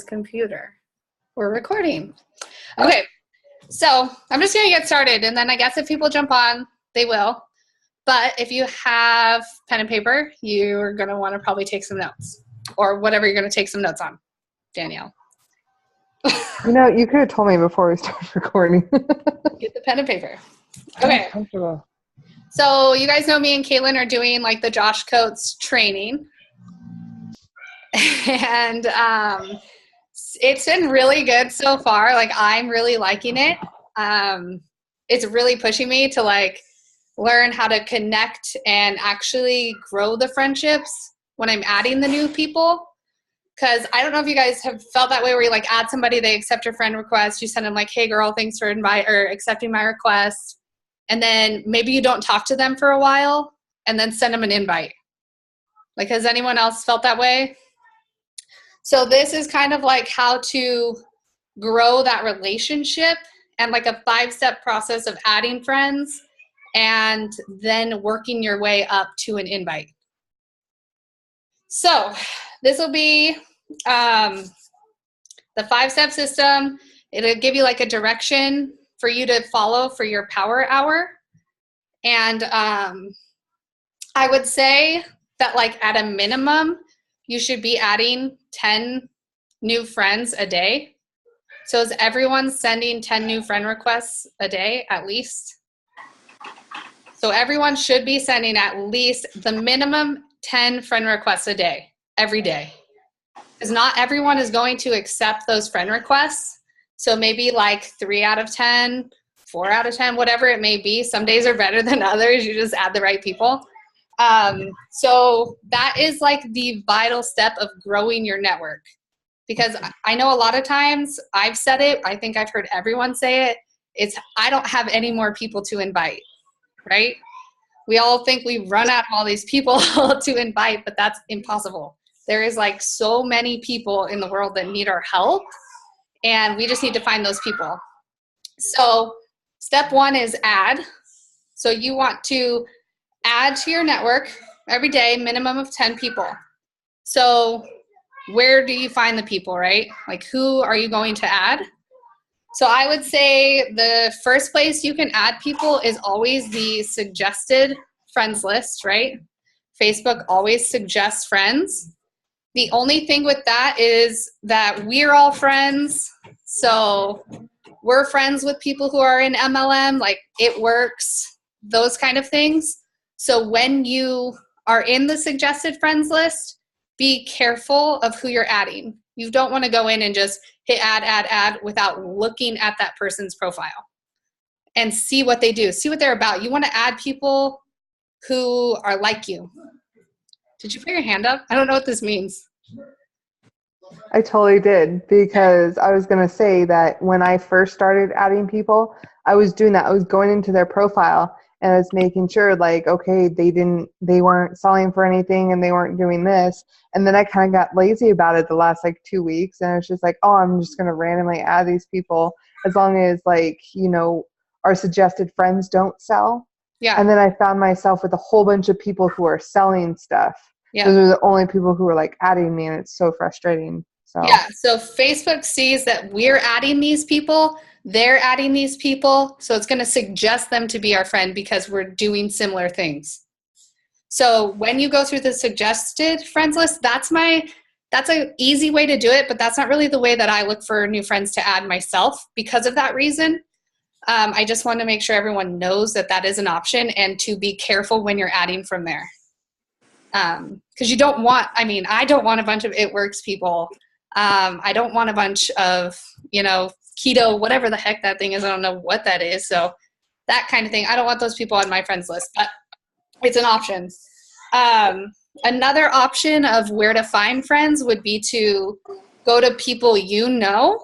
Computer. We're recording. Okay, so I'm just gonna get started, and then I guess if people jump on, they will. But if you have pen and paper, you're gonna want to probably take some notes, or whatever you're gonna take some notes on, Danielle. You know, you could have told me before we started recording. Get the pen and paper. Okay. I'm comfortable. So you guys know me and Caitlin are doing like the Josh Coates training, and it's been really good so far. Like, I'm really liking it. It's really pushing me to like learn how to connect and actually grow the friendships when I'm adding the new people. Because I don't know if you guys have felt that way, where you like add somebody, they accept your friend request, you send them like, hey girl, thanks for accepting my request. And then maybe you don't talk to them for a while and then send them an invite. Like, has anyone else felt that way? So this is kind of like how to grow that relationship, and like a 5-step process of adding friends and then working your way up to an invite. So this will be the 5-step system. It'll give you like a direction for you to follow for your power hour. And I would say that like at a minimum, you should be adding 10 new friends a day. So is everyone sending 10 new friend requests a day at least? So everyone should be sending at least the minimum 10 friend requests a day, every day. Because not everyone is going to accept those friend requests. So maybe like 3 out of 10, 4 out of 10, whatever it may be. Some days are better than others. You just add the right people. So that is like the vital step of growing your network. Because I know a lot of times I've said it, I think I've heard everyone say it, I don't have any more people to invite, right? We all think we run out of all these people to invite, but that's impossible. There is like so many people in the world that need our help, and we just need to find those people. So step 1 is add. So you want to add to your network every day, minimum of 10 people. So where do you find the people, right? Like, who are you going to add? So I would say the first place you can add people is always the suggested friends list, right? Facebook always suggests friends. The only thing with that is that we're all friends. So we're friends with people who are in MLM, like It Works, those kind of things. So when you are in the suggested friends list, be careful of who you're adding. You don't want to go in and just hit add without looking at that person's profile and see what they do, see what they're about. You want to add people who are like you. Did you put your hand up? I don't know what this means. I totally did, because I was going to say that when I first started adding people, I was doing that. I was going into their profile and I was making sure, like, okay, they weren't selling for anything and they weren't doing this. And then I kind of got lazy about it the last like 2 weeks. And I was just like, oh, I'm just going to randomly add these people as long as, like, you know, our suggested friends don't sell. Yeah. And then I found myself with a whole bunch of people who are selling stuff. Yeah. Those are the only people who are like adding me, and it's so frustrating. So yeah, so Facebook sees that we're adding these people, they're adding these people, so it's going to suggest them to be our friend because we're doing similar things. So when you go through the suggested friends list, that's an easy way to do it, but that's not really the way that I look for new friends to add myself because of that reason. I just want to make sure everyone knows that that is an option, and to be careful when you're adding from there. Because you don't want, I don't want a bunch of It Works people. I don't want a bunch of, keto, whatever the heck that thing is. I don't know what that is. So that kind of thing. I don't want those people on my friends list, but it's an option. Another option of where to find friends would be to go to people you know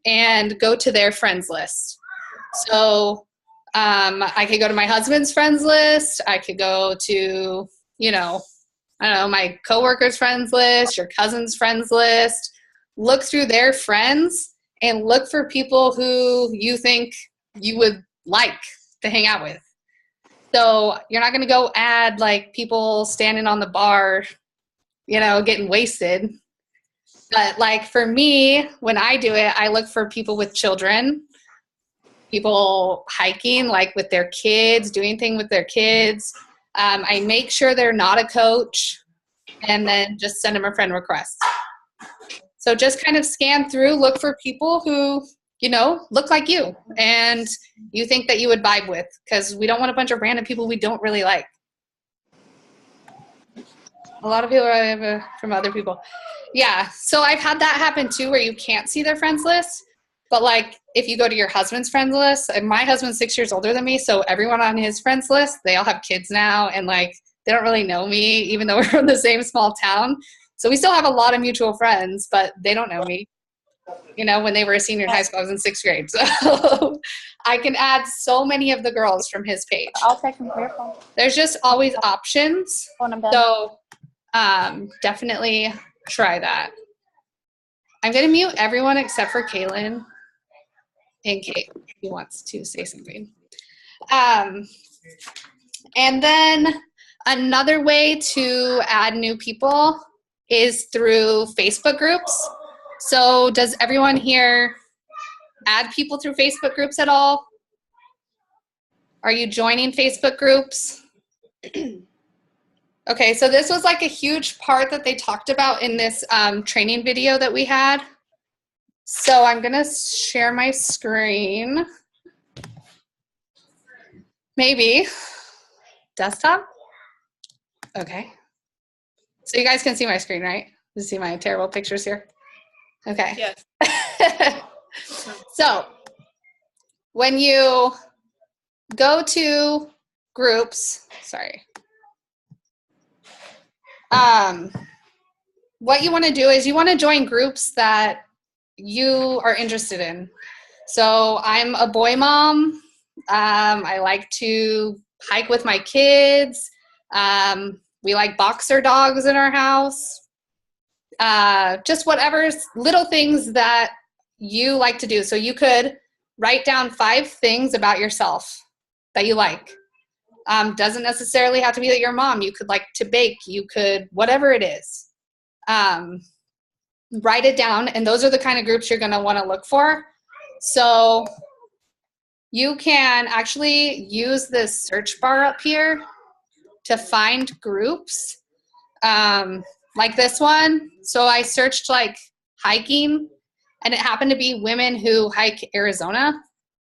and go to their friends list. So I could go to my husband's friends list. I could go to, my coworker's friends list, your cousin's friends list. Look through their friends and look for people who you think you would like to hang out with. So you're not going to go add like people standing on the bar, getting wasted. But like for me, when I do it, I look for people with children, people hiking, like with their kids, doing things with their kids. I make sure they're not a coach, and then just send them a friend request. So just kind of scan through, look for people who, you know, look like you and you think that you would vibe with, because we don't want a bunch of random people we don't really like. A lot of people are from other people. Yeah, so I've had that happen too, where you can't see their friends list. But like if you go to your husband's friends list, and my husband's 6 years older than me, so everyone on his friends list, they all have kids now, and like they don't really know me, even though we're from the same small town. So we still have a lot of mutual friends, but they don't know me. You know, when they were a senior in high school, I was in 6th grade. So I can add so many of the girls from his page. I'll take them for your phone. There's just always options. When I'm done. So definitely try that. I'm going to mute everyone except for Kaylin in case he wants to say something. And then another way to add new people is through Facebook groups. So does everyone here add people through Facebook groups at all? Are you joining Facebook groups? Okay, so this was like a huge part that they talked about in this training video that we had. So I'm gonna share my screen. Maybe. Desktop? Okay. So you guys can see my screen, right? You see my terrible pictures here? Okay. Yes. So when you go to groups, sorry. What you want to do is you want to join groups that you are interested in. So I'm a boy mom. I like to hike with my kids. We like boxer dogs in our house. Just whatever little things that you like to do. So you could write down 5 things about yourself that you like. Doesn't necessarily have to be that you're a mom. You could like to bake. You could, whatever it is. Write it down, and those are the kind of groups you're going to want to look for. So you can actually use this search bar up here to find groups like this one. So I searched like hiking, and it happened to be women who hike Arizona.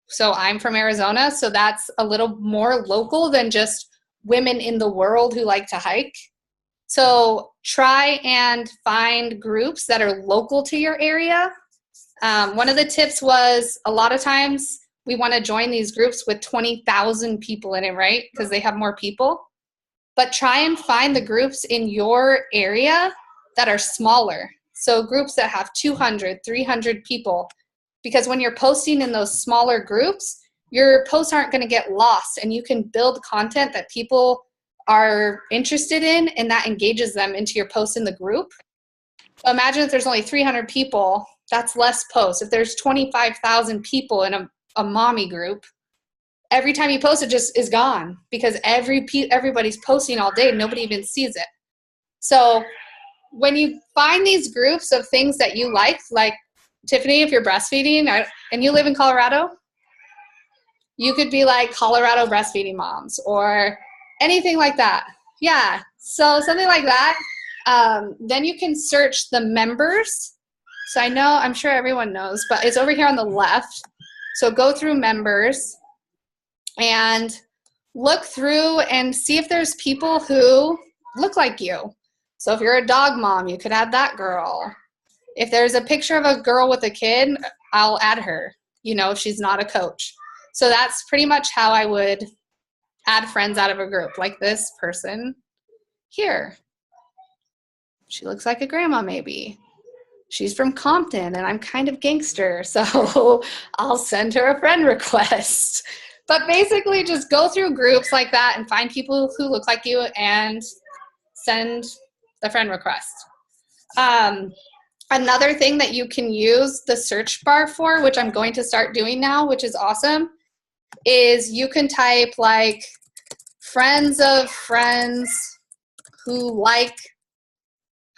So I'm from Arizona, so that's a little more local than just women in the world who like to hike. So try and find groups that are local to your area. One of the tips was a lot of times we want to join these groups with 20,000 people in it, right? Because they have more people. But try and find the groups in your area that are smaller. So groups that have 200, 300 people. Because when you're posting in those smaller groups, your posts aren't going to get lost, and you can build content that people are interested in, and that engages them into your posts in the group. So imagine if there's only 300 people, that's less posts. If there's 25,000 people in a mommy group, every time you post it just is gone, because everybody's posting all day. Nobody even sees it. So when you find these groups of things that you like Tiffany, if you're breastfeeding and you live in Colorado, you could be like Colorado breastfeeding moms or anything like that. Yeah, so something like that. Then you can search the members. So I'm sure everyone knows, but it's over here on the left. So go through members and look through and see if there's people who look like you. So if you're a dog mom, you could add that girl. If there's a picture of a girl with a kid, I'll add her, if she's not a coach. So that's pretty much how I would add friends out of a group, like this person here. She looks like a grandma maybe. She's from Compton and I'm kind of gangster, so I'll send her a friend request. But basically just go through groups like that and find people who look like you and send the friend request. Another thing that you can use the search bar for, which I'm going to start doing now, which is awesome, is you can type like friends of friends who like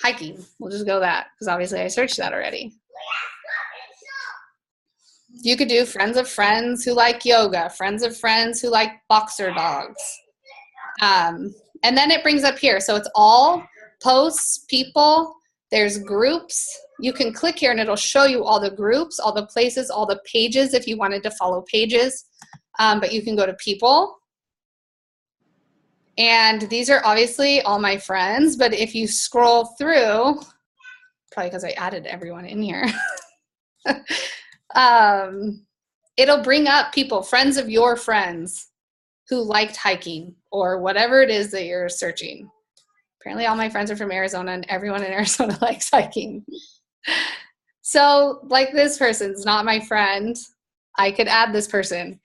hiking. We'll just go that because obviously I searched that already. You could do friends of friends who like yoga, friends of friends who like boxer dogs. And then it brings up here. So it's all posts, people, there's groups. You can click here and it'll show you all the groups, all the places, all the pages if you wanted to follow pages. But you can go to people. And these are obviously all my friends. But if you scroll through, probably because I added everyone in here, it'll bring up people, friends of your friends who liked hiking or whatever it is that you're searching. Apparently all my friends are from Arizona and everyone in Arizona likes hiking. So like this person's not my friend. I could add this person.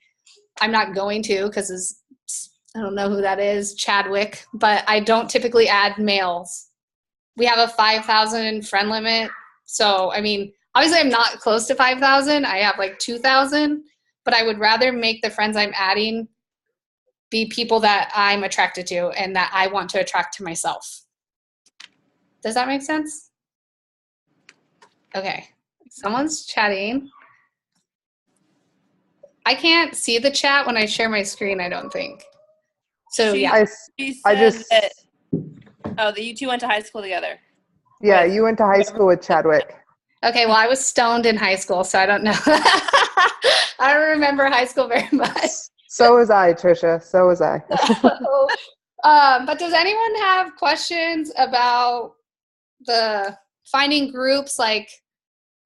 I'm not going to because I don't know who that is, Chadwick, but I don't typically add males. We have a 5,000 friend limit. So, I mean, obviously I'm not close to 5,000. I have like 2,000, but I would rather make the friends I'm adding be people that I'm attracted to and that I want to attract to myself. Does that make sense? Okay. Someone's chatting. I can't see the chat when I share my screen, I don't think. So, yeah. That you two went to high school together. Yeah, you went to high school with Chadwick. Okay, well, I was stoned in high school, so I don't know. I don't remember high school very much. So was I, Trisha. So was I. But does anyone have questions about the finding groups? Like,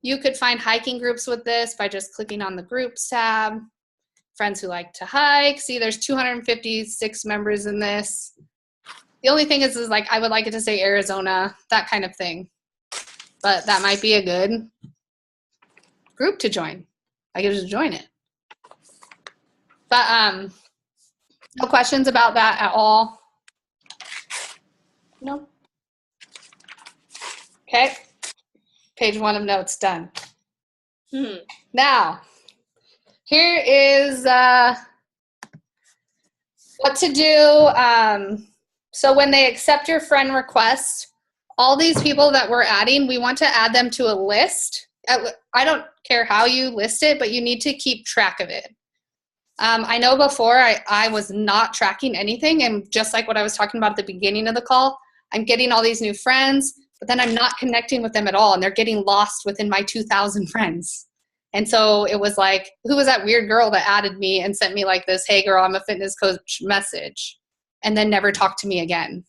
you could find hiking groups with this by just clicking on the groups tab. Friends who like to hike. See, there's 256 members in this. The only thing is like, I would like it to say Arizona, that kind of thing. But that might be a good group to join. I could just join it. But no questions about that at all? No? Okay. Page 1 of notes done. Now, here is what to do. So when they accept your friend request, all these people that we're adding, we want to add them to a list. I don't care how you list it, but you need to keep track of it. I know before I was not tracking anything, and just like what I was talking about at the beginning of the call, I'm getting all these new friends, but then I'm not connecting with them at all, and they're getting lost within my 2,000 friends. And so it was like, who was that weird girl that added me and sent me like this, hey girl, I'm a fitness coach message, and then never talked to me again.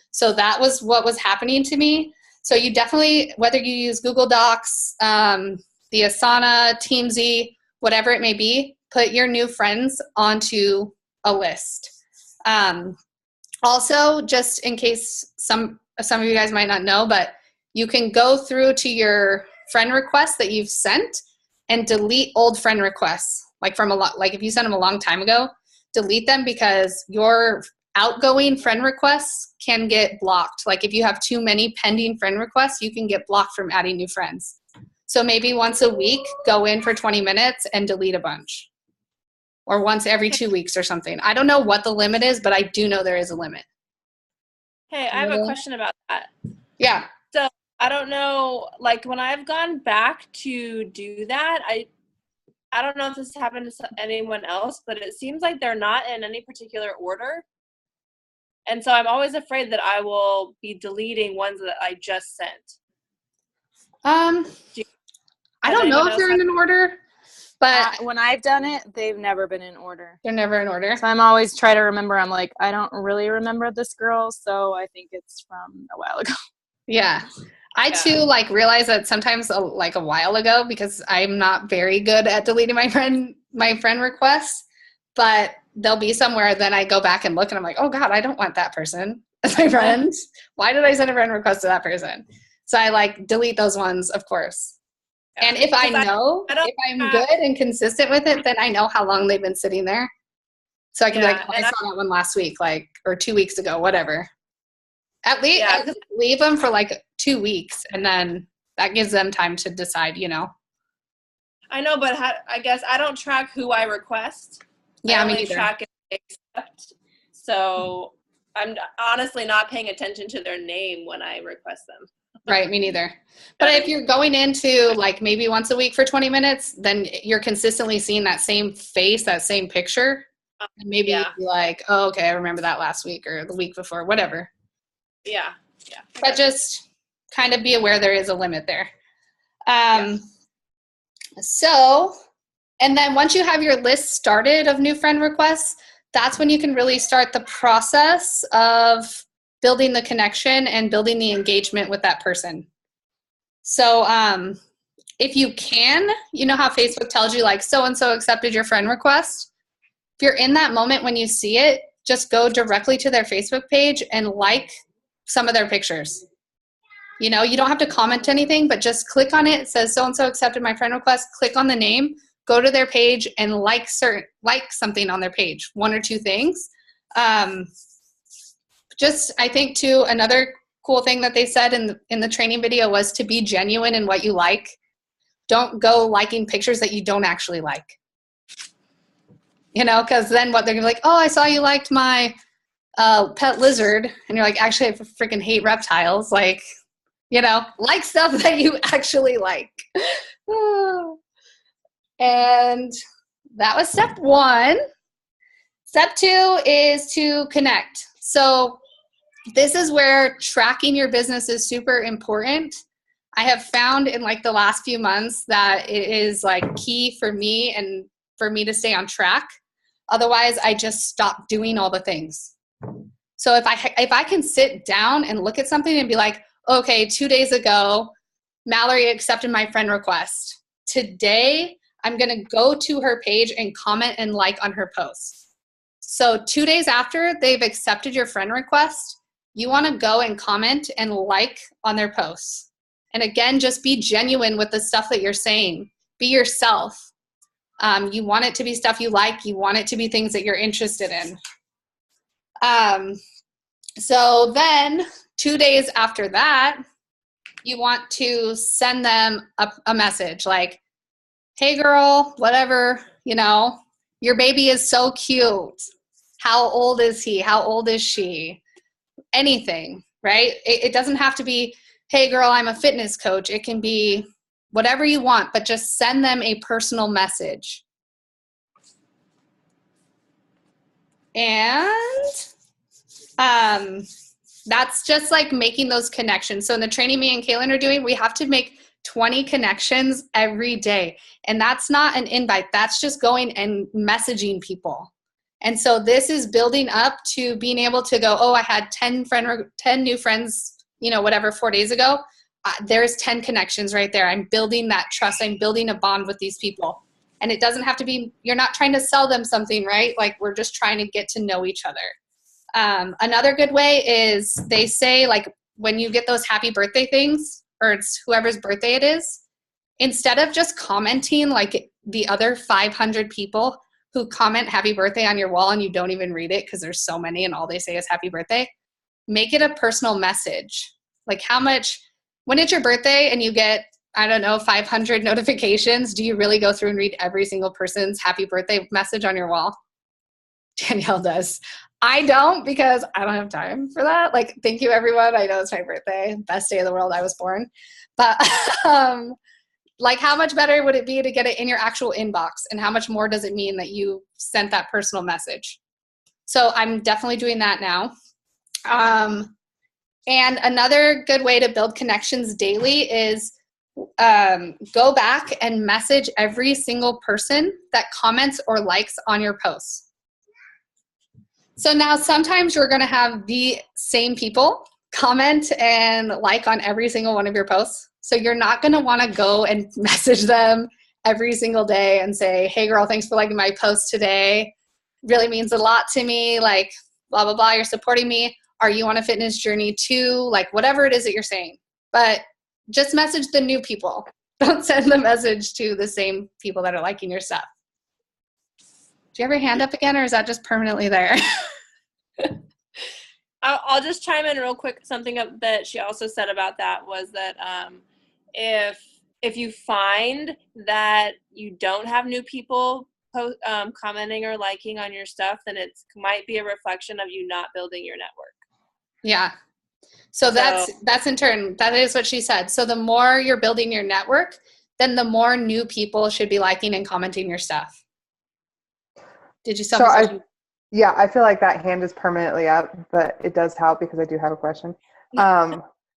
So that was what was happening to me. So you definitely, whether you use Google Docs, the Asana, Teamsy, whatever it may be, put your new friends onto a list. Also, just in case some of you guys might not know, but you can go through to your friend requests that you've sent and delete old friend requests. Like if you sent them a long time ago, delete them because your outgoing friend requests can get blocked. Like if you have too many pending friend requests, you can get blocked from adding new friends. So maybe once a week, go in for 20 minutes and delete a bunch. Or once every 2 weeks or something. I don't know what the limit is, but I do know there is a limit. Hey, I have a question about that. Yeah. So I don't know, like when I've gone back to do that, I don't know if this happened to anyone else, but it seems like they're not in any particular order. And so I'm always afraid that I will be deleting ones that I just sent. I don't know if they're in an order, but when I've done it, they've never been in order. They're never in order. So I'm always try to remember. I'm like, I don't really remember this girl, so I think it's from a while ago. Yeah. I too realize that sometimes a while ago, because I'm not very good at deleting my friend requests, but they'll be somewhere, then I go back and look and I'm like, oh God, I don't want that person as my friend. Why did I send a friend request to that person? So I delete those ones, of course. Yeah. And if if I'm good and consistent with it, then I know how long they've been sitting there. So I can be like, oh, I saw that one last week, or 2 weeks ago, whatever. At least leave them for 2 weeks, and then that gives them time to decide, I know, but I guess I don't track who I request. Yeah, I me only neither. track if they accept. So I'm honestly not paying attention to their name when I request them. Right, me neither. But if you're going into like maybe once a week for 20 minutes, then you're consistently seeing that same face, that same picture. And maybe you'd be like, oh, okay, I remember that last week or the week before, whatever. Yeah. But just kind of be aware there is a limit there. So, and then once you have your list started of new friend requests, that's when you can really start the process of building the connection and building the engagement with that person. So if you can, you know how Facebook tells you like so-and-so accepted your friend request? If you're in that moment when you see it, just go directly to their Facebook page and like some of their pictures. You know, you don't have to comment anything, but just click on it. It says so-and-so accepted my friend request. Click on the name, go to their page and like something on their page, 1 or 2 things. Just, I think too, another cool thing that they said in the training video was to be genuine in what you like. Don't go liking pictures that you don't actually like. You know, because then what they're gonna be like, oh, I saw you liked my pet lizard, and you're like, actually, I freaking hate reptiles. Like, you know, like stuff that you actually like. And that was step 1. Step 2 is to connect. So this is where tracking your business is super important. I have found in like the last few months that it is like key for me and for me to stay on track. Otherwise, I just stop doing all the things. So if I can sit down and look at something and be like, okay, 2 days ago, Mallory accepted my friend request. Today, I'm going to go to her page and comment and like on her post. So 2 days after they've accepted your friend request, you want to go and comment and like on their posts. And again, just be genuine with the stuff that you're saying. Be yourself. You want it to be stuff you like. You want it to be things that you're interested in. So then 2 days after that, you want to send them a message like, hey girl, whatever, you know, your baby is so cute. How old is he? How old is she? Anything, right? It doesn't have to be, hey girl, I'm a fitness coach. It can be whatever you want, but just send them a personal message. And that's just like making those connections. So in the training me and Kaylin are doing, we have to make 20 connections every day. And that's not an invite. That's just going and messaging people. And so this is building up to being able to go, oh, I had 10 new friends, you know, whatever, 4 days ago. There's 10 connections right there. I'm building that trust. I'm building a bond with these people. And it doesn't have to be, you're not trying to sell them something, right? Like we're just trying to get to know each other. Another good way is they say like when you get those happy birthday things, or it's whoever's birthday it is, instead of just commenting like the other 500 people who comment happy birthday on your wall and you don't even read it because there's so many and all they say is happy birthday, make it a personal message. Like how much, when it's your birthday and you get, I don't know, 500 notifications, do you really go through and read every single person's happy birthday message on your wall? Danielle does. I don't, because I don't have time for that. Like, thank you everyone. I know it's my birthday. Best day of the world. I was born. But like how much better would it be to get it in your actual inbox? And how much more does it mean that you sent that personal message? So I'm definitely doing that now. And another good way to build connections daily is go back and message every single person that comments or likes on your posts. So now sometimes you're going to have the same people comment and like on every single one of your posts. So you're not going to want to go and message them every single day and say, hey girl, thanks for liking my post today. Really means a lot to me. Like blah, blah, blah. You're supporting me. Are you on a fitness journey too? Like whatever it is that you're saying. But just message the new people. Don't send the message to the same people that are liking your stuff. Do you have your hand up again, or is that just permanently there? I'll just chime in real quick. Something that she also said about that was that if you find that you don't have new people commenting or liking on your stuff, then it might be a reflection of you not building your network. Yeah. So that's in turn, that is what she said. So the more you're building your network, then the more new people should be liking and commenting your stuff. Did you still have a question? Yeah, I feel like that hand is permanently up, but it does help because I do have a question.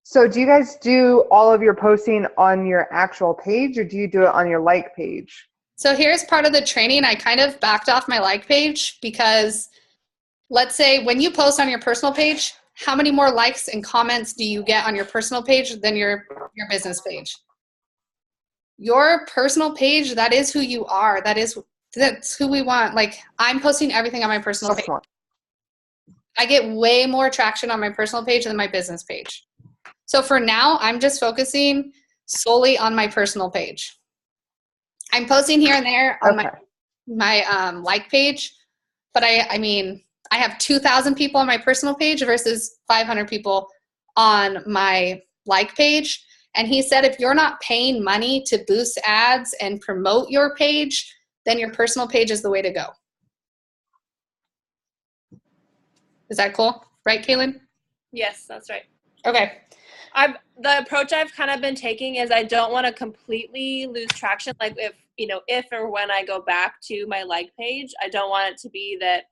So do you guys do all of your posting on your actual page, or do you do it on your like page? So here's part of the training. I kind of backed off my like page because let's say when you post on your personal page, how many more likes and comments do you get on your personal page than your business page? Your personal page, that is who you are. That's who we want. Like, I'm posting everything on my personal page. I get way more traction on my personal page than my business page. So for now, I'm just focusing solely on my personal page. I'm posting here and there on my like page, but I mean, I have 2,000 people on my personal page versus 500 people on my like page. And he said, if you're not paying money to boost ads and promote your page, then your personal page is the way to go. Is that cool? Right, Kaylin? Yes, that's right. Okay. The approach I've kind of been taking is I don't want to completely lose traction. Like if or when I go back to my like page, I don't want it to be that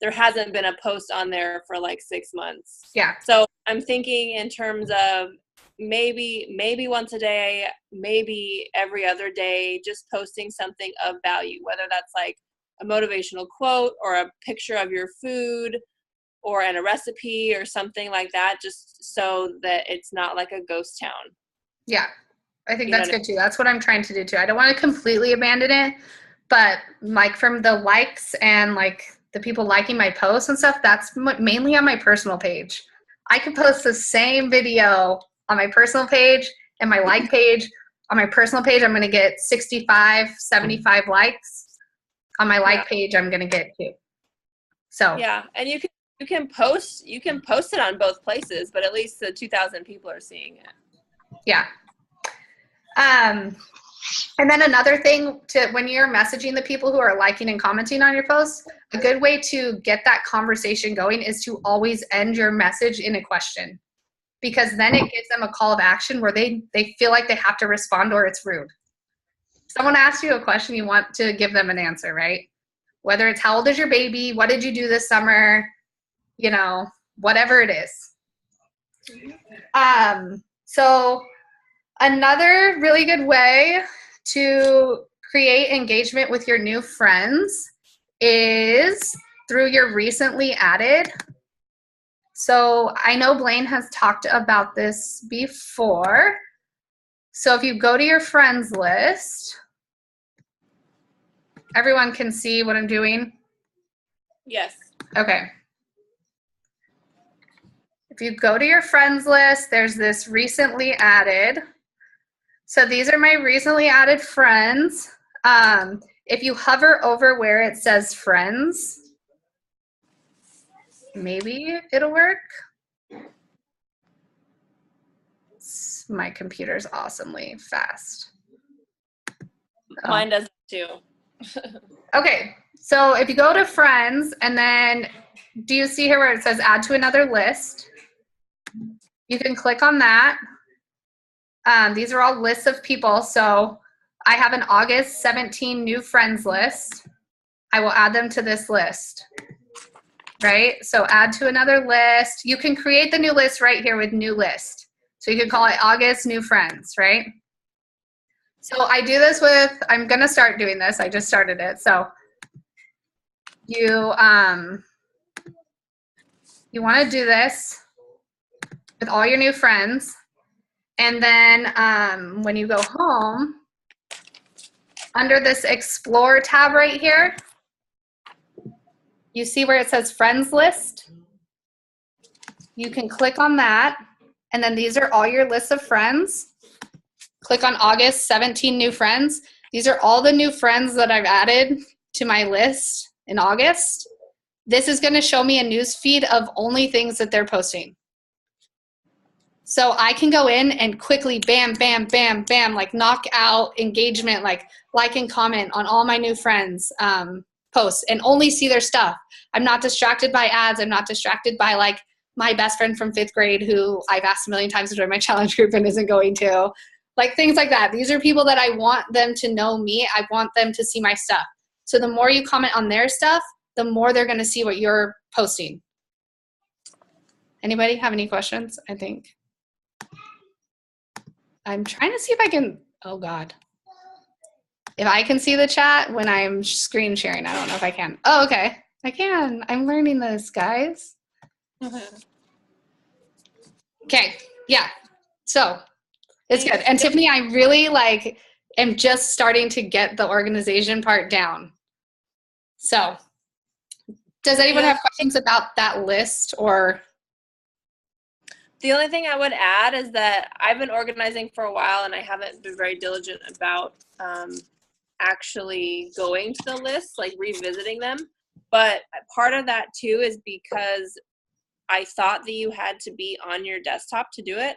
there hasn't been a post on there for like 6 months. Yeah. So I'm thinking in terms of maybe once a day, maybe every other day, just posting something of value, whether that's like a motivational quote or a picture of your food or a recipe or something like that, just so that it's not like a ghost town. Yeah, I think that's good too. That's what I'm trying to do too. I don't want to completely abandon it, but like from the likes and like the people liking my posts and stuff, that's mainly on my personal page. I could post the same video on my personal page and my like page. On my personal page, I'm going to get 65, 75 likes. On my like page, I'm going to get 2. So yeah, and you can post it on both places, but at least the 2,000 people are seeing it. Yeah. And then another thing when you're messaging the people who are liking and commenting on your posts, a good way to get that conversation going is to always end your message in a question, because then it gives them a call of action where they feel like they have to respond or it's rude. Someone asks you a question, you want to give them an answer, right? Whether it's how old is your baby, what did you do this summer, whatever it is. So another really good way to create engagement with your new friends is through your recently added. So I know Blaine has talked about this before. So if you go to your friends list, everyone can see what I'm doing? Yes. Okay. If you go to your friends list, there's this recently added. So these are my recently added friends. If you hover over where it says friends, maybe it'll work. My computer's awesomely fast. Mine does too. Okay, so if you go to friends and then do you see here where it says add to another list? You can click on that. These are all lists of people. So I have an August 17 new friends list. I will add them to this list, right? So add to another list. You can create the new list right here with new list. So you can call it August new friends, right? So I do this I'm gonna start doing this. I just started it. So you wanna do this with all your new friends. And then when you go home, under this Explore tab right here, you see where it says Friends List? You can click on that, and then these are all your lists of friends. Click on August 17 new friends. These are all the new friends that I've added to my list in August. This is going to show me a news feed of only things that they're posting. So I can go in and quickly bam, bam, bam, bam, like knock out engagement, like and comment on all my new friends' posts and only see their stuff. I'm not distracted by ads. I'm not distracted by like my best friend from 5th grade who I've asked a million times to join my challenge group and isn't going to. Like things like that. These are people that I want them to know me. I want them to see my stuff. So the more you comment on their stuff, the more they're going to see what you're posting. Anybody have any questions? I think. I'm trying to see if I can, oh God. If I can see the chat when I'm screen sharing. I don't know if I can. Oh, okay. I can. I'm learning this, guys. Okay. Yeah. So it's good. And Tiffany, I really like am just starting to get the organization part down. So does anyone have questions about that list or? The only thing I would add is that I've been organizing for a while and I haven't been very diligent about actually going to the list, like revisiting them. But part of that too is because I thought that you had to be on your desktop to do it,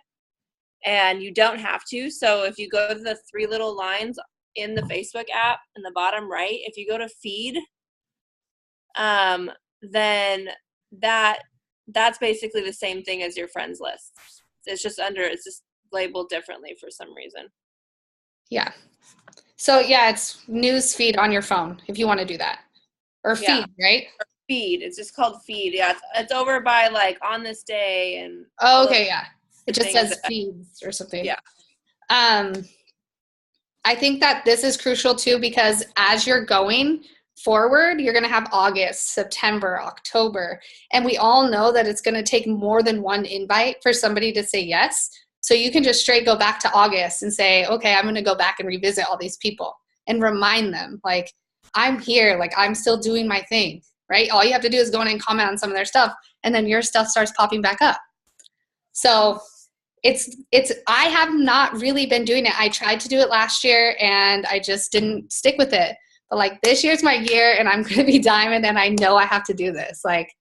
and you don't have to. So if you go to the 3 little lines in the Facebook app in the bottom right, if you go to feed, then that's basically the same thing as your friends list. It's just labeled differently for some reason. Yeah. So yeah, it's news feed on your phone if you want to do that. Or feed, right? Or feed. It's just called feed. Yeah, it's over by like on this day and. Oh, okay, yeah. It just says feeds or something. Yeah. I think that this is crucial too because as you're going forward, you're going to have August, September, October, and we all know that it's going to take more than one invite for somebody to say yes. So you can just straight go back to August and say, okay, I'm going to go back and revisit all these people and remind them, like, I'm here, like, I'm still doing my thing, right? All you have to do is go in and comment on some of their stuff, and then your stuff starts popping back up. So I have not really been doing it. I tried to do it last year, and I just didn't stick with it. But, like, this year's my year, and I'm going to be diamond, and I know I have to do this. Like,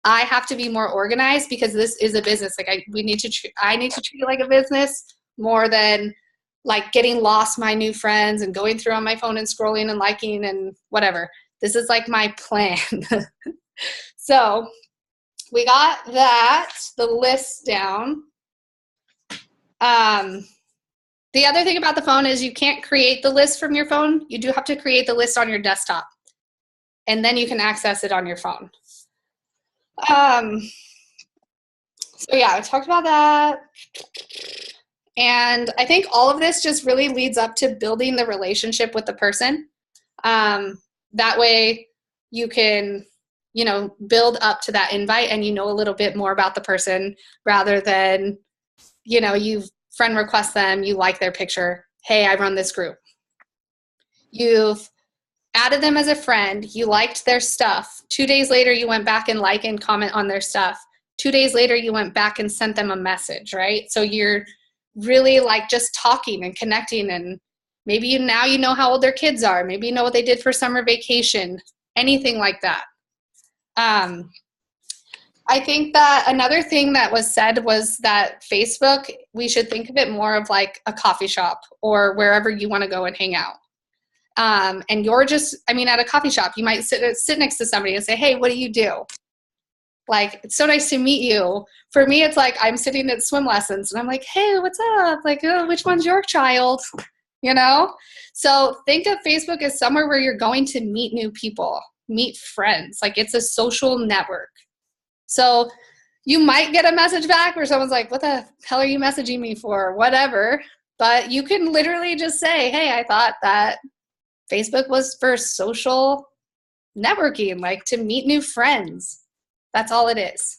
I have to be more organized because this is a business. Like, I need to treat it like a business more than, like, getting lost my new friends and going through on my phone and scrolling and liking and whatever. This is, like, my plan. So we got that, the list down. The other thing about the phone is you can't create the list from your phone. You do have to create the list on your desktop, and then you can access it on your phone. So yeah, I talked about that. And I think all of this just really leads up to building the relationship with the person. That way you can, build up to that invite and you know a little bit more about the person rather than, you friend request them, you like their picture. Hey, I run this group. You've added them as a friend. You liked their stuff. 2 days later, you went back and like and comment on their stuff. 2 days later, you went back and sent them a message, right? So you're really like just talking and connecting, and maybe now you know how old their kids are. Maybe you know what they did for summer vacation, anything like that. I think that another thing that was said was that Facebook, we should think of it more of like a coffee shop or wherever you want to go and hang out. And you're just, at a coffee shop, you might sit next to somebody and say, hey, what do you do? Like, it's so nice to meet you. For me, it's like I'm sitting at swim lessons and I'm like, hey, what's up? Like, oh, which one's your child? So think of Facebook as somewhere where you're going to meet new people, meet friends. Like, it's a social network. So you might get a message back where someone's like, what the hell are you messaging me for? Whatever. But you can literally just say, hey, I thought that Facebook was for social networking, like to meet new friends. That's all it is.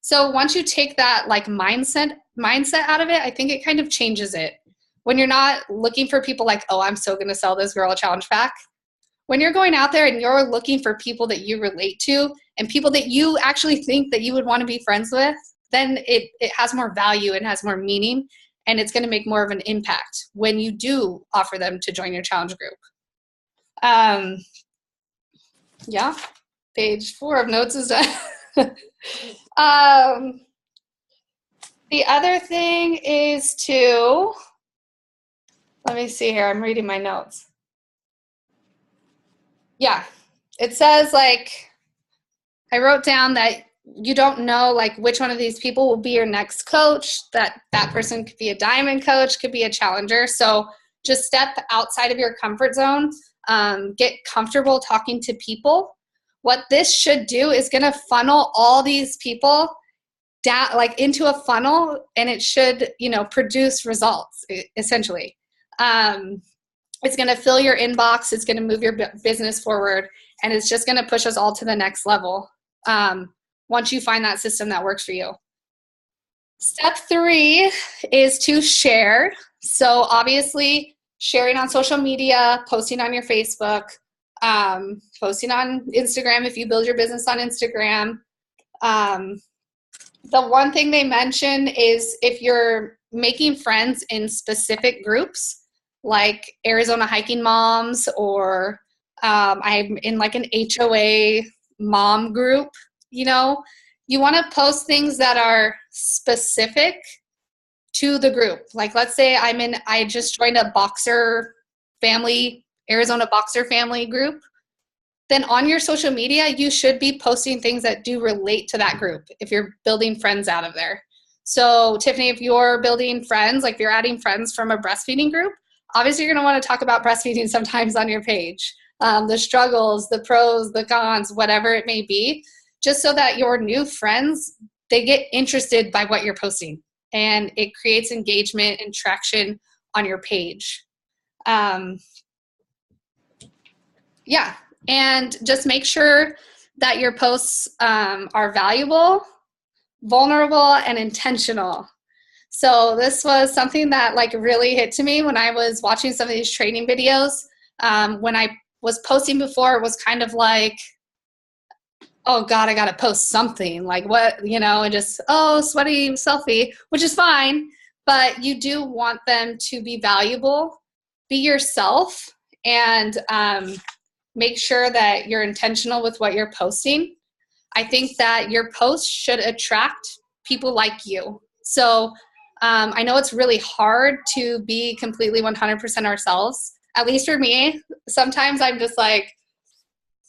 So once you take that like mindset out of it, I think it kind of changes it. When you're not looking for people like, oh, I'm so going to sell this girl a challenge pack. When you're going out there and you're looking for people that you relate to and people that you actually think that you would want to be friends with, then it has more value and has more meaning, and it's going to make more of an impact when you do offer them to join your challenge group. Yeah, page 4 of notes is done. The other thing is to, let me see here, I'm reading my notes. Yeah, it says like, I wrote down that you don't know like which one of these people will be your next coach, that person could be a diamond coach, could be a challenger. So just step outside of your comfort zone, get comfortable talking to people. What this should do is going to funnel all these people down like into a funnel, and it should, produce results essentially. It's going to fill your inbox, it's going to move your business forward, and it's just going to push us all to the next level. Once you find that system that works for you. Step 3 is to share. So obviously sharing on social media, posting on your Facebook, posting on Instagram if you build your business on Instagram. The one thing they mention is if you're making friends in specific groups, like Arizona Hiking Moms, or I'm in like an HOA mom group, you want to post things that are specific to the group. Like let's say I just joined a boxer family, Arizona boxer family group. Then on your social media, you should be posting things that do relate to that group if you're building friends out of there. So Tiffany, if you're building friends, like if you're adding friends from a breastfeeding group, obviously you're going to want to talk about breastfeeding sometimes on your page. The struggles, the pros, the cons, whatever it may be, just so that your new friends, they get interested by what you're posting, and it creates engagement and traction on your page. Yeah. And just make sure that your posts are valuable, vulnerable, and intentional. So this was something that like really hit to me when I was watching some of these training videos. When I was posting before, it was kind of like, oh God, I got to post something like what, and just, oh, sweaty selfie, which is fine. But you do want them to be valuable, be yourself, and make sure that you're intentional with what you're posting. I think that your posts should attract people like you. So I know it's really hard to be completely 100% ourselves. At least for me, sometimes I'm just like,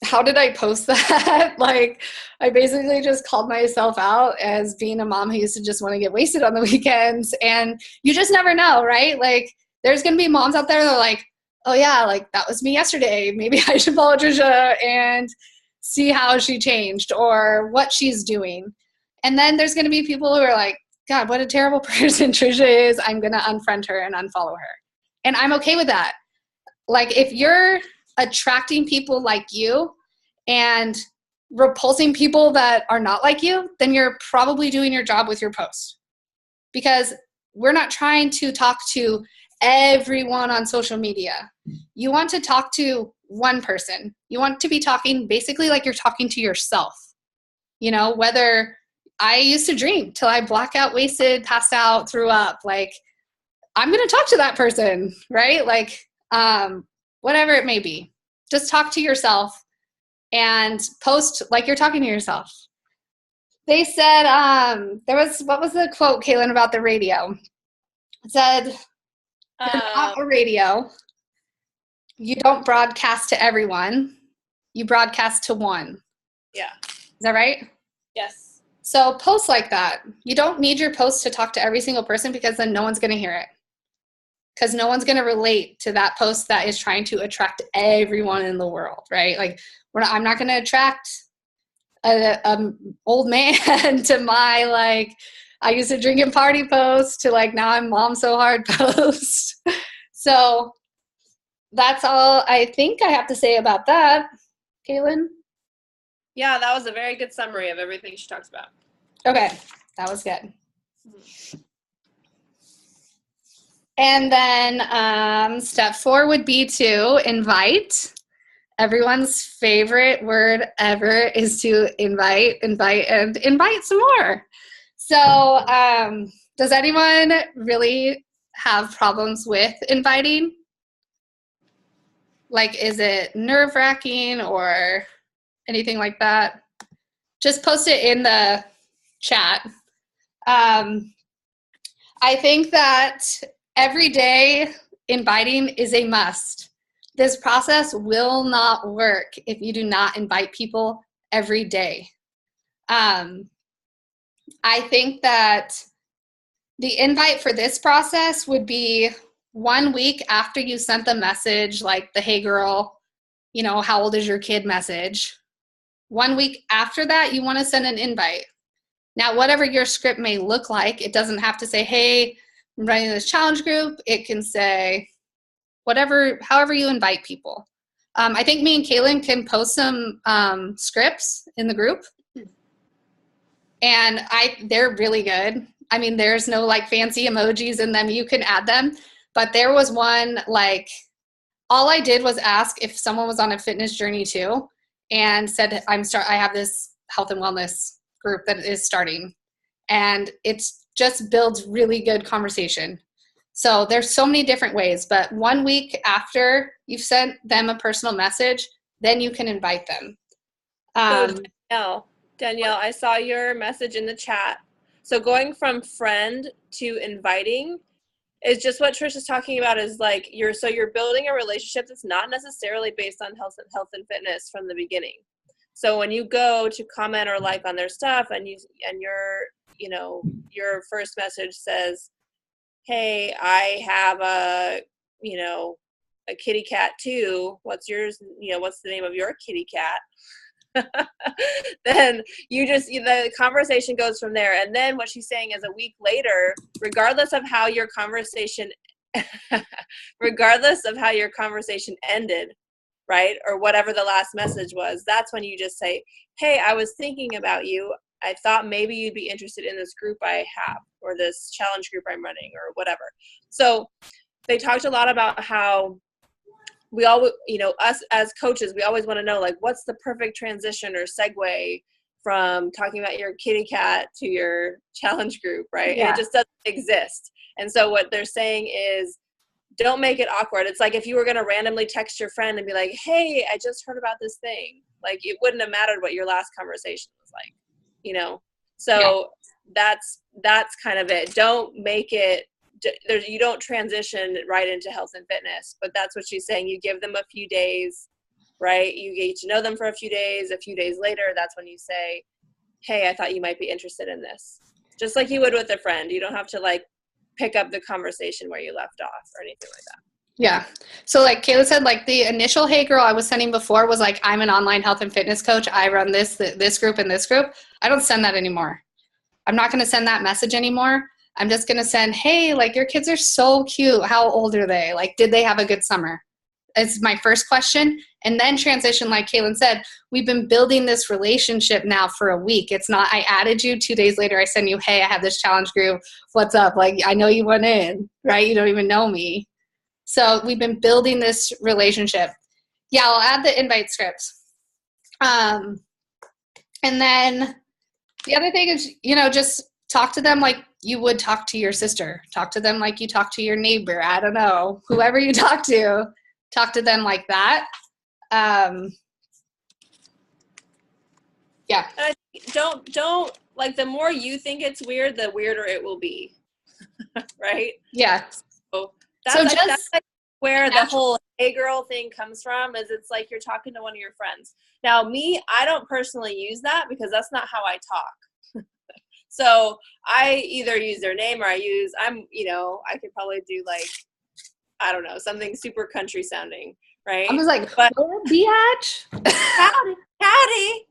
how did I post that? Like, I basically just called myself out as being a mom who used to just want to get wasted on the weekends. And you just never know, right? Like, there's going to be moms out there that are like, oh yeah, like that was me yesterday. Maybe I should follow Trisha and see how she changed or what she's doing. And then there's going to be people who are like, God, what a terrible person Trisha is. I'm going to unfriend her and unfollow her. And I'm okay with that. Like if you're attracting people like you and repulsing people that are not like you, then you're probably doing your job with your post. Because we're not trying to talk to everyone on social media. You want to talk to one person. You want to be talking basically like you're talking to yourself. Whether I used to drink till I blackout, wasted, passed out, threw up, like I'm going to talk to that person, right? Like whatever it may be. Just talk to yourself and post like you're talking to yourself. They said, what was the quote, Kaylin, about the radio? It said, you're not a radio. You don't broadcast to everyone. You broadcast to one. Yeah. Is that right? Yes. So post like that. You don't need your post to talk to every single person, because then no one's going to hear it. Because no one's going to relate to that post that is trying to attract everyone in the world, right? Like I'm not going to attract a old man to my like I used to drink and party post to like now I'm mom so hard post. So that's all I think I have to say about that. Kaylin? Yeah, that was a very good summary of everything she talks about. Okay, that was good. And then step 4 would be to invite. Everyone's favorite word ever is to invite some more. So does anyone really have problems with inviting? Like, is it nerve-wracking or anything like that? Just post it in the chat. I think that every day inviting is a must. This process will not work if you do not invite people every day. I think that the invite for this process would be 1 week after you sent the message, like the "Hey girl, you know, how old is your kid" message. 1 week after that, you want to send an invite. Now, whatever your script may look like, it doesn't have to say, "Hey, I'm running this challenge group." It can say however you invite people. I think me and Kaylin can post some scripts in the group, and they're really good. I mean, there's no like fancy emojis in them. You can add them, but there was one, like, all I did was ask if someone was on a fitness journey too, and said, I have this health and wellness group that is starting, and it's just builds really good conversation. So there's so many different ways, but 1 week after you've sent them a personal message, then you can invite them. So Danielle, I saw your message in the chat. So going from friend to inviting is just what Trish is talking about, is like you're building a relationship that's not necessarily based on health and fitness from the beginning. So when you go to comment or like on their stuff and your first message says, "Hey, I have a kitty cat too. What's yours? What's the name of your kitty cat?" Then the conversation goes from there. And then what she's saying is a week later, regardless of how your conversation ended, right? Or whatever the last message was, that's when you just say, "Hey, I was thinking about you. I thought maybe you'd be interested in this group I have, or this challenge group I'm running," or whatever. So they talked a lot about how we all, us as coaches, we always want to know, like, what's the perfect transition or segue from talking about your kitty cat to your challenge group, right? Yeah. And it just doesn't exist. And so what they're saying is, don't make it awkward. It's like if you were going to randomly text your friend and be like, "Hey, I just heard about this thing." Like, it wouldn't have mattered what your last conversation was like, So that's kind of it. Don't make it, you don't transition right into health and fitness, but that's what she's saying. You give them a few days, right? You get to know them for a few days. A few days later, that's when you say, "Hey, I thought you might be interested in this." Just like you would with a friend. You don't have to like pick up the conversation where you left off or anything like that. Yeah. So like Kayla said, like the initial "Hey girl" I was sending before was like, "I'm an online health and fitness coach. I run this group and this group." I don't send that anymore. I'm not going to send that message anymore. I'm just going to send, "Hey, like, your kids are so cute. How old are they? Like, did they have a good summer?" It's my first question. And then transition, like Kaylin said, we've been building this relationship now for a week. It's not, I added you 2 days later, I send you, "Hey, I have this challenge group. What's up? Like, I know you went in, right? You don't even know me." So we've been building this relationship. Yeah, I'll add the invite scripts. And then the other thing is, just talk to them like you would talk to your sister. Talk to them like you talk to your neighbor. I don't know. Whoever you talk to them like that. Yeah. Don't like, the more you think it's weird, the weirder it will be. Right? Yeah. So that's like where the whole "Hey girl" thing comes from, is it's like you're talking to one of your friends. Now me, I don't personally use that because that's not how I talk. So I either use their name or I could probably do like, I don't know, something super country sounding, right? I was like, but biatch? howdy.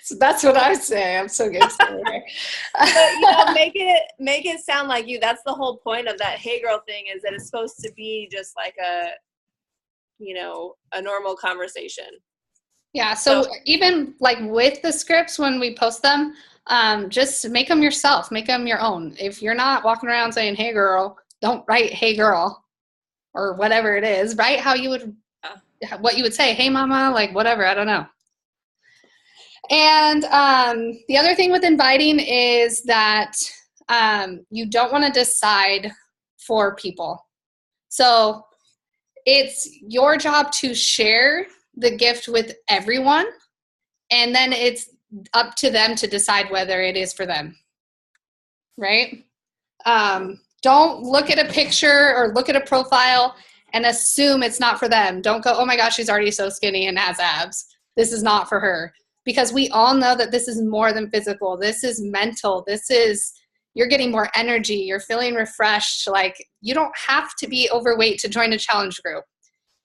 So that's what I say. I'm so good. But make it sound like you. That's the whole point of that "Hey girl" thing, is that it's supposed to be just like a normal conversation. Yeah. So even like with the scripts, when we post them, just make them yourself. Make them your own. If you're not walking around saying "Hey girl," don't write "Hey girl" or whatever it is. Write how you would, what you would say. "Hey mama," like whatever. I don't know. And the other thing with inviting is that you don't want to decide for people. So it's your job to share the gift with everyone, and then it's up to them to decide whether it is for them, right? Don't look at a picture or look at a profile and assume it's not for them. Don't go, oh my gosh, she's already so skinny and has abs. This is not for her. Because we all know that this is more than physical. This is mental. This is, you're getting more energy. You're feeling refreshed. Like, you don't have to be overweight to join a challenge group.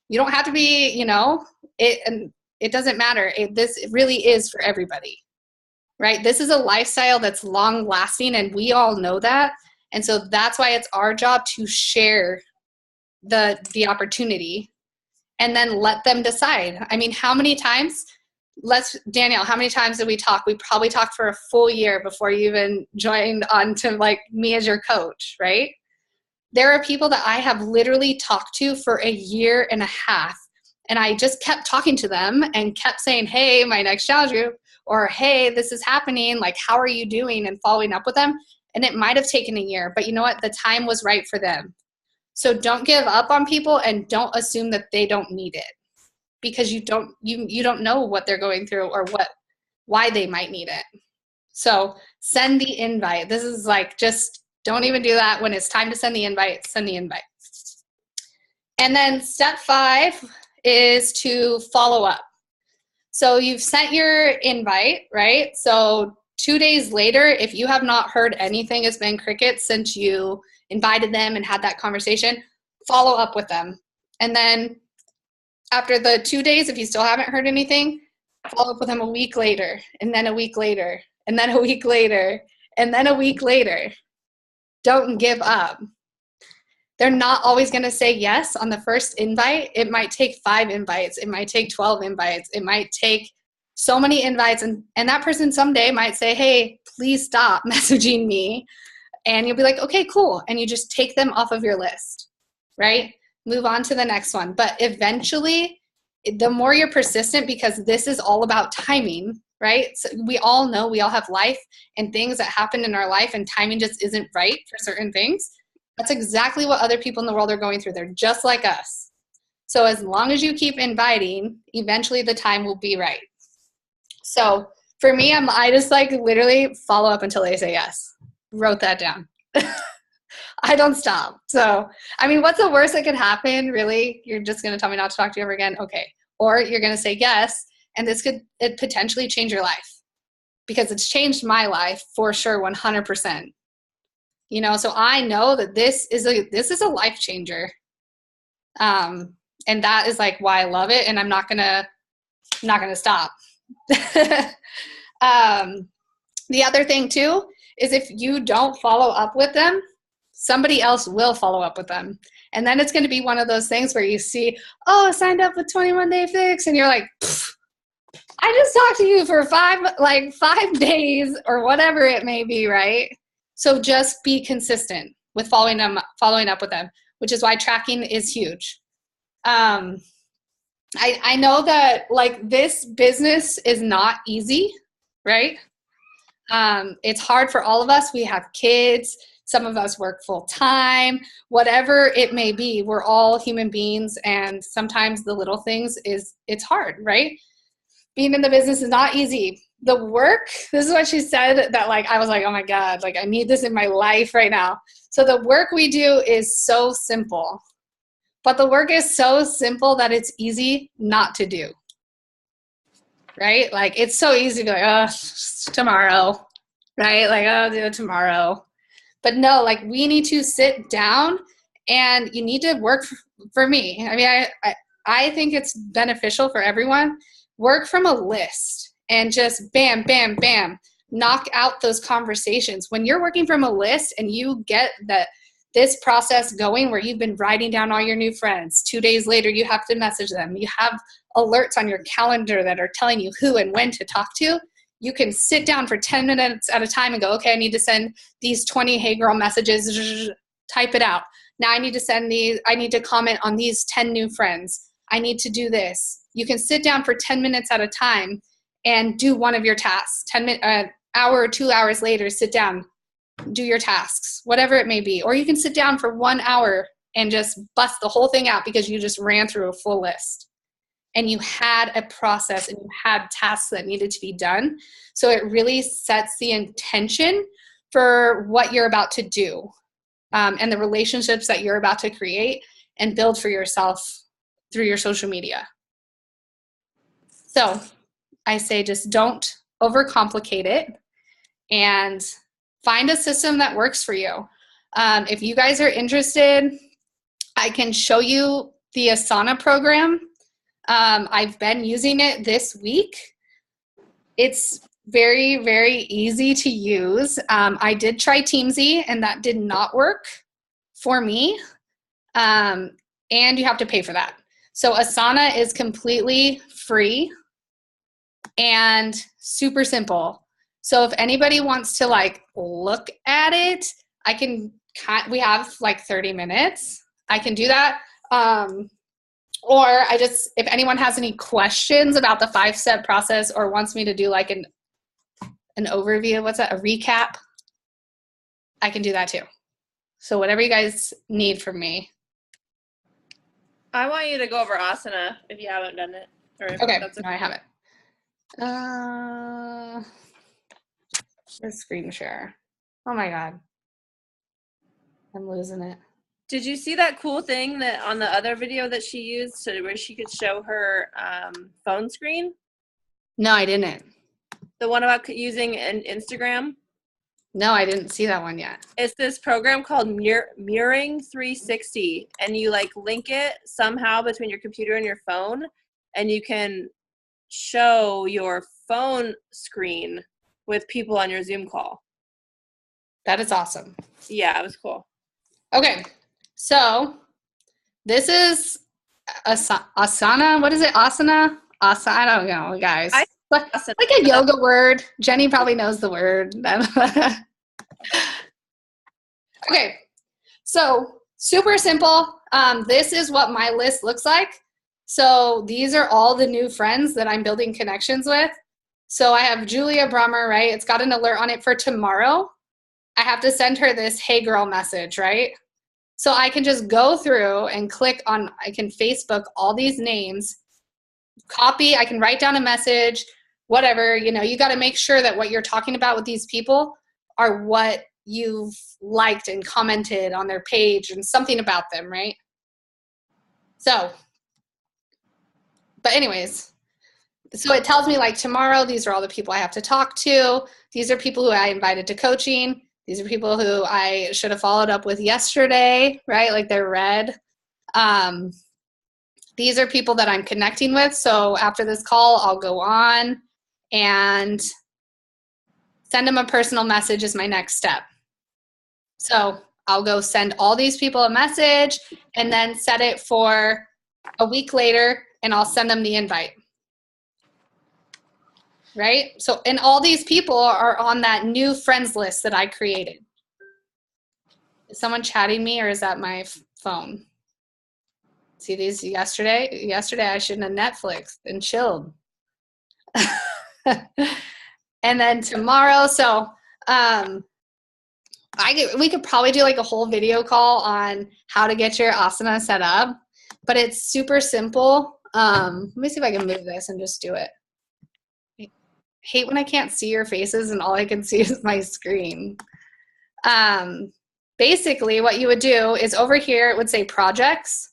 You don't have to be, it doesn't matter. This really is for everybody, right? This is a lifestyle that's long lasting, and we all know that. And so that's why it's our job to share the opportunity and then let them decide. I mean, how many times, Danielle, how many times did we talk? We probably talked for a full year before you even joined on to like me as your coach, right? There are people that I have literally talked to for a year and a half, and I just kept talking to them and kept saying, hey, my next challenge group, or hey, this is happening, like, how are you doing, and following up with them. And it might have taken a year, but you know what? The time was right for them. So don't give up on people, and don't assume that they don't need it, because you don't know what they're going through or why they might need it. So send the invite. This is like, just don't even do that. When it's time to send the invite, send the invite. And then step 5 is to follow up. So you've sent your invite, right? So 2 days later, if you have not heard anything, it's been crickets since you invited them and had that conversation, follow up with them. And then after the 2 days, if you still haven't heard anything, follow up with them a week later, and then a week later, and then a week later, and then a week later. Don't give up. They're not always going to say yes on the first invite. It might take 5 invites. It might take 12 invites. It might take so many invites. And that person someday might say, hey, please stop messaging me. And you'll be like, okay, cool. And you just take them off of your list, right? Move on to the next one. But eventually, the more you're persistent, because this is all about timing, right? So we all know we all have life and things that happen in our life, and timing just isn't right for certain things. That's exactly what other people in the world are going through. They're just like us. So as long as you keep inviting, eventually the time will be right. So for me, I just like literally follow up until they say yes. Wrote that down. I don't stop. So, I mean, what's the worst that could happen? Really? You're just going to tell me not to talk to you ever again? Okay. Or you're going to say yes, and this could potentially change your life, because it's changed my life for sure, 100%. So I know that this is a life changer. And that is like why I love it, and I'm not going to stop. The other thing too is, if you don't follow up with them, somebody else will follow up with them. And then it's going to be one of those things where you see, oh, signed up with 21 Day Fix. And you're like, I just talked to you for 5 days or whatever it may be, right? So just be consistent with following up with them, which is why tracking is huge. I know that like this business is not easy, right? It's hard for all of us. We have kids. Some of us work full time, whatever it may be. We're all human beings, and sometimes the little things it's hard, right? Being in the business is not easy. The work, this is what she said, that like, I was like, oh my God, like I need this in my life right now. So the work we do is so simple, but the work is so simple that it's easy not to do, right? Like it's so easy to be like, oh, tomorrow, right? Like, oh, I'll do it tomorrow. But no, like we need to sit down, and you need to work for me. I mean, I think it's beneficial for everyone. Work from a list and just bam, bam, bam, knock out those conversations. When you're working from a list and you get this process going where you've been writing down all your new friends, 2 days later you have to message them. You have alerts on your calendar that are telling you who and when to talk to. You can sit down for 10 minutes at a time and go, okay, I need to send these 20 hey girl messages, type it out. Now I need to comment on these 10 new friends. I need to do this. You can sit down for 10 minutes at a time and do one of your tasks. 1 hour or 2 hours later, sit down, do your tasks, whatever it may be. Or you can sit down for 1 hour and just bust the whole thing out because you just ran through a full list. And you had a process and you had tasks that needed to be done. So it really sets the intention for what you're about to do. and the relationships that you're about to create and build for yourself through your social media. So I say just don't overcomplicate it and find a system that works for you. If you guys are interested, I can show you the Asana program. I've been using it this week. It's very, very easy to use. I did try Teamsy, and that did not work for me. And you have to pay for that. So Asana is completely free and super simple. So if anybody wants to like look at it, we have like 30 minutes. I can do that. Or if anyone has any questions about the 5-step process or wants me to do like an overview, a recap, I can do that too. So whatever you guys need from me. I want you to go over asana if you haven't done it. Okay, no, I haven't. The screen share. Oh my God. I'm losing it. Did you see that cool thing that on the other video that she used where she could show her phone screen? No, I didn't. The one about using an Instagram? No, I didn't see that one yet. It's this program called Mirroring 360, and you like link it somehow between your computer and your phone, and you can show your phone screen with people on your Zoom call. That is awesome. Yeah, it was cool. Okay, so this is Asana. What is it? Asana? I don't know, guys. Like a yoga word. Jenny probably knows the word. Okay, so super simple. This is what my list looks like. So these are all the new friends that I'm building connections with. So I have Julia Brummer, right? It's got an alert on it for tomorrow. I have to send her this hey girl message, right? So I can just go through and click on, I can Facebook all these names, copy, I can write down a message, whatever, you got to make sure that what you're talking about with these people are what you've liked and commented on their page and something about them, right? So, but anyways, so it tells me like tomorrow, these are all the people I have to talk to. These are people who I invited to coaching. These are people who I should have followed up with yesterday, right? Like they're red. These are people that I'm connecting with. So after this call, I'll go on and send them a personal message is my next step. So I'll go send all these people a message and then set it for a week later, and I'll send them the invite. Right? So, and all these people are on that new friends list that I created. Is someone chatting me, or is that my phone? See these yesterday? Yesterday I shouldn't have Netflixed and chilled. And then tomorrow, so we could probably do like a whole video call on how to get your asana set up, but it's super simple. Let me see if I can move this and just do it. Hate when I can't see your faces and all I can see is my screen. Basically what you would do is over here it would say projects,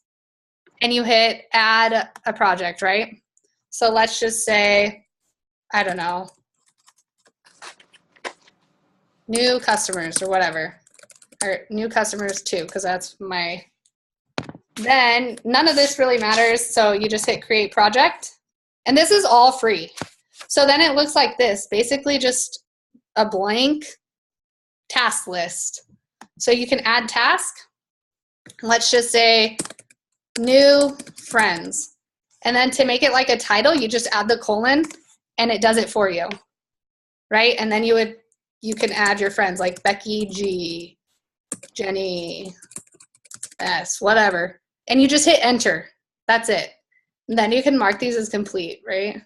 and you hit add a project, right? So let's just say, I don't know, new customers or whatever, or new customers too, because that's my, then none of this really matters. So you just hit create project, and this is all free. So then it looks like this, basically just a blank task list. So you can add task. Let's just say new friends. And then to make it like a title, you just add the colon and it does it for you, right? And then you can add your friends like Becky G, Jenny S, whatever. And you just hit enter. That's it. And then you can mark these as complete, right?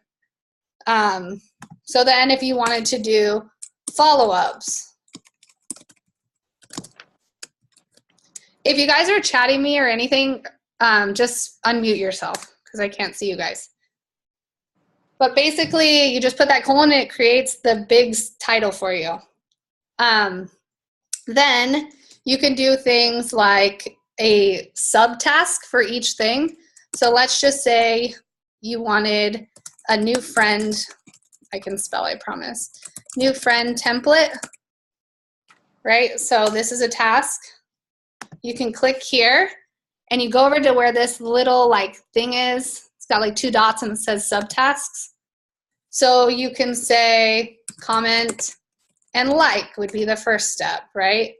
So then if you wanted to do follow-ups, if you guys are chatting me or anything, just unmute yourself because I can't see you guys. But basically, you just put that colon and it creates the big title for you. Then You can do things like a subtask for each thing. So let's just say you wanted a new friend. I can spell, I promise. New friend template, right? So this is a task. You can click here and you go over to where this little like thing is. It's got like 2 dots and it says subtasks. So you can say comment and like would be the first step, right?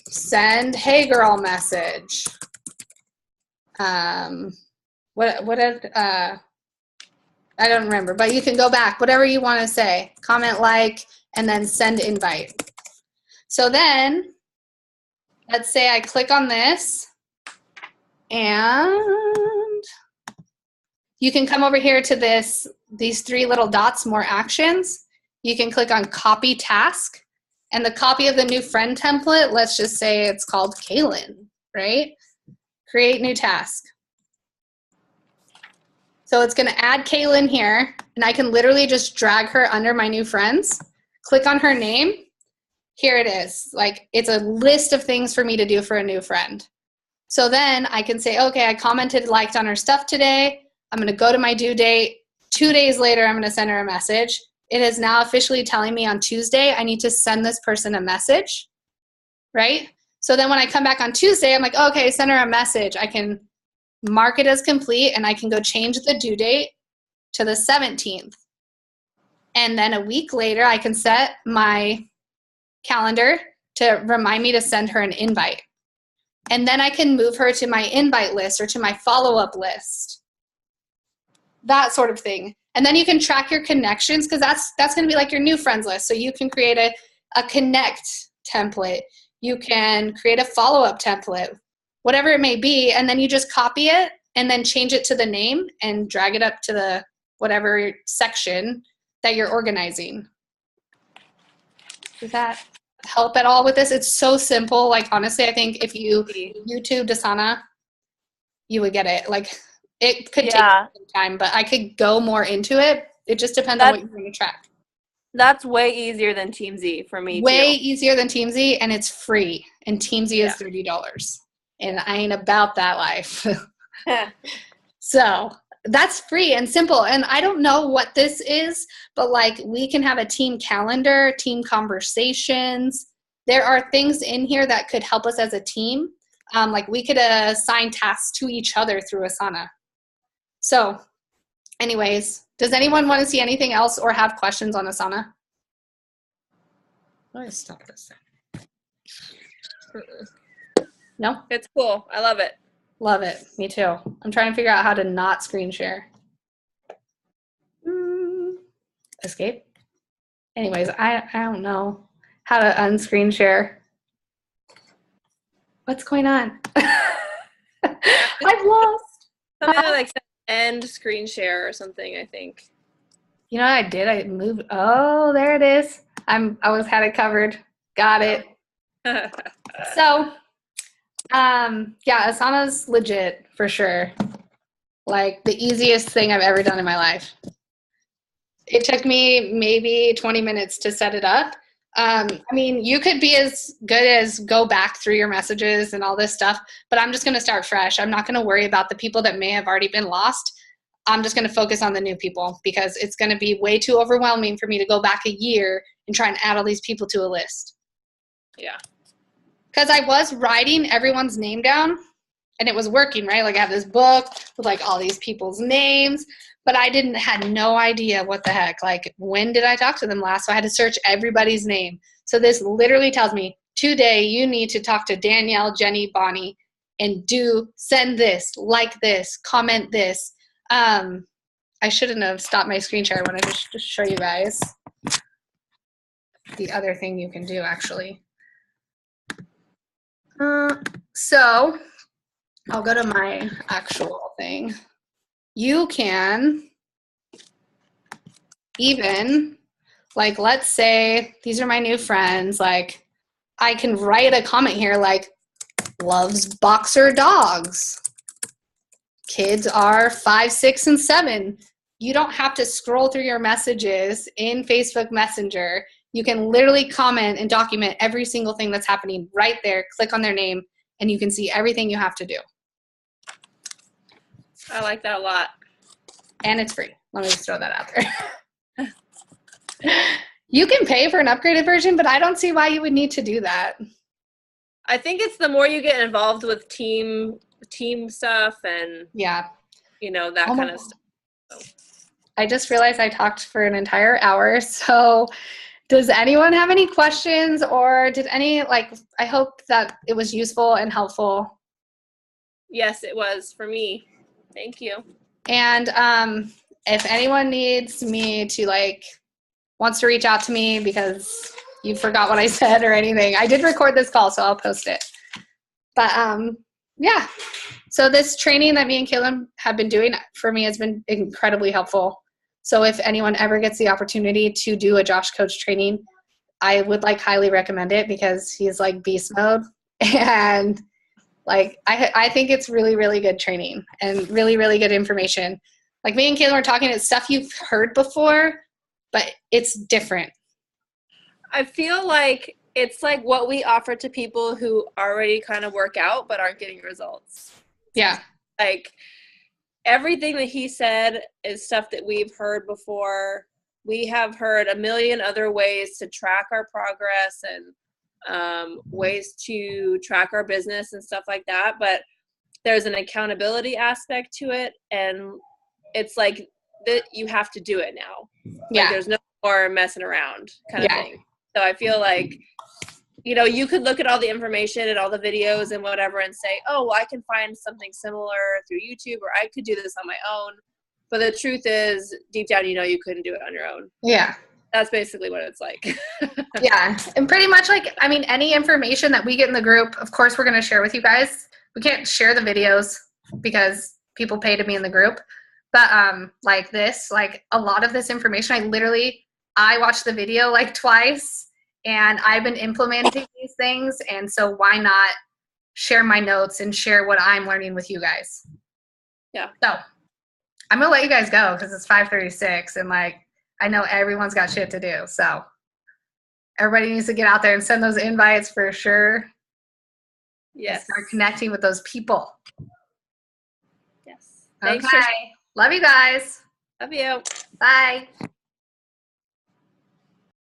Send hey girl message. What did I don't remember, but you can go back, whatever you want to say, comment like, and then send invite. So then let's say I click on this and you can come over here to these 3 little dots, more actions. You can click on copy task. And the copy of the new friend template, let's just say it's called Kaylin, right? Create new task. So it's going to add Kaylin here, and I can literally just drag her under my new friends, click on her name. Here it is. Like, it's a list of things for me to do for a new friend. So then I can say, okay, I commented, liked on her stuff today. I'm going to go to my due date. 2 days later, I'm going to send her a message. It is now officially telling me on Tuesday I need to send this person a message, right? So then when I come back on Tuesday, I'm like, okay, send her a message. I can mark it as complete, and I can go change the due date to the 17th. And then a week later, I can set my calendar to remind me to send her an invite. And then I can move her to my invite list or to my follow-up list. That sort of thing. And then you can track your connections, because that's going to be like your new friends list. So you can create a connect template. You can create a follow-up template, whatever it may be, and then you just copy it and then change it to the name and drag it up to the whatever section that you're organizing. Does that help at all with this? It's so simple. Like, honestly, I think if you YouTube Asana, you would get it. Like, it could take some time, but I could go more into it. It just depends on what you're going to track. That's way easier than TeamZ for me. Way easier than TeamZ, and it's free. And TeamZ is $30. And I ain't about that life. So that's free and simple. And I don't know what this is, but like, we can have a team calendar, team conversations. There are things in here that could help us as a team. Like, we could assign tasks to each other through Asana. So anyways, does anyone want to see anything else or have questions on Asana? Let me stop this. No? It's cool. I love it. Love it. Me too. I'm trying to figure out how to not screen share. Escape. Anyways, I don't know how to unscreen share. What's going on? I've lost. Something like end screen share or something, I think. You know what I did? I moved. Oh, there it is. Had it covered. Got it. So, yeah, Asana's legit for sure. Like, the easiest thing I've ever done in my life. It took me maybe 20 minutes to set it up. I mean, you could be as good as go back through your messages and all this stuff, but I'm just going to start fresh. I'm not going to worry about the people that may have already been lost. I'm just going to focus on the new people, because it's going to be way too overwhelming for me to go back a year and try and add all these people to a list. Yeah. Because I was writing everyone's name down, and it was working, right? Like, I have this book with like all these people's names, but I had no idea what the heck. Like, when did I talk to them last? So I had to search everybody's name. So this literally tells me, today you need to talk to Danielle, Jenny, Bonnie, and send this, like this, comment this. I shouldn't have stopped my screen share. I wanted to just show you guys the other thing you can do, actually. So I'll go to my actual thing. You can even, like, let's say these are my new friends. Like, I can write a comment here like, loves boxer dogs. Kids are 5, 6, and 7. You don't have to scroll through your messages in Facebook Messenger. You can literally comment and document every single thing that's happening right there. Click on their name, and you can see everything you have to do. I like that a lot. And it's free. Let me just throw that out there. You can pay for an upgraded version, but I don't see why you would need to do that. I think it's the more you get involved with team stuff and Yeah. that kind of stuff. I just realized I talked for an entire hour. So does anyone have any questions, or did I hope that it was useful and helpful. Yes, it was for me. Thank you. And if anyone needs me to wants to reach out to me because you forgot what I said or anything, I did record this call, so I'll post it. But yeah, so this training that me and Caleb have been doing for me has been incredibly helpful. So if anyone ever gets the opportunity to do a Josh Coach training, I would highly recommend it, because he's beast mode, and I think it's really, really good training and really, really good information. Me and Caleb were talking, it's stuff you've heard before, but it's different. I feel like it's what we offer to people who already kind of work out but aren't getting results. Yeah. Everything that he said is stuff that we've heard before. We have heard a million other ways to track our progress and ways to track our business and stuff like that. But there's an accountability aspect to it. And it's that you have to do it now. Yeah. There's no more messing around kind of thing. So I feel you could look at all the information and all the videos and whatever and say, oh, well, I can find something similar through YouTube, or I could do this on my own. But the truth is, deep down, you couldn't do it on your own. Yeah. That's basically what it's like. Yeah. And pretty much any information that we get in the group, of course, we're going to share with you guys. We can't share the videos because people pay to be in the group. But a lot of this information, I watched the video twice, and I've been implementing these things. And so why not share my notes and share what I'm learning with you guys? Yeah. So I'm going to let you guys go because it's 5:36, and I know everyone's got shit to do. So everybody needs to get out there and send those invites for sure. Yes. Start connecting with those people. Yes. Okay. Thanks. Love you guys. Love you. Bye.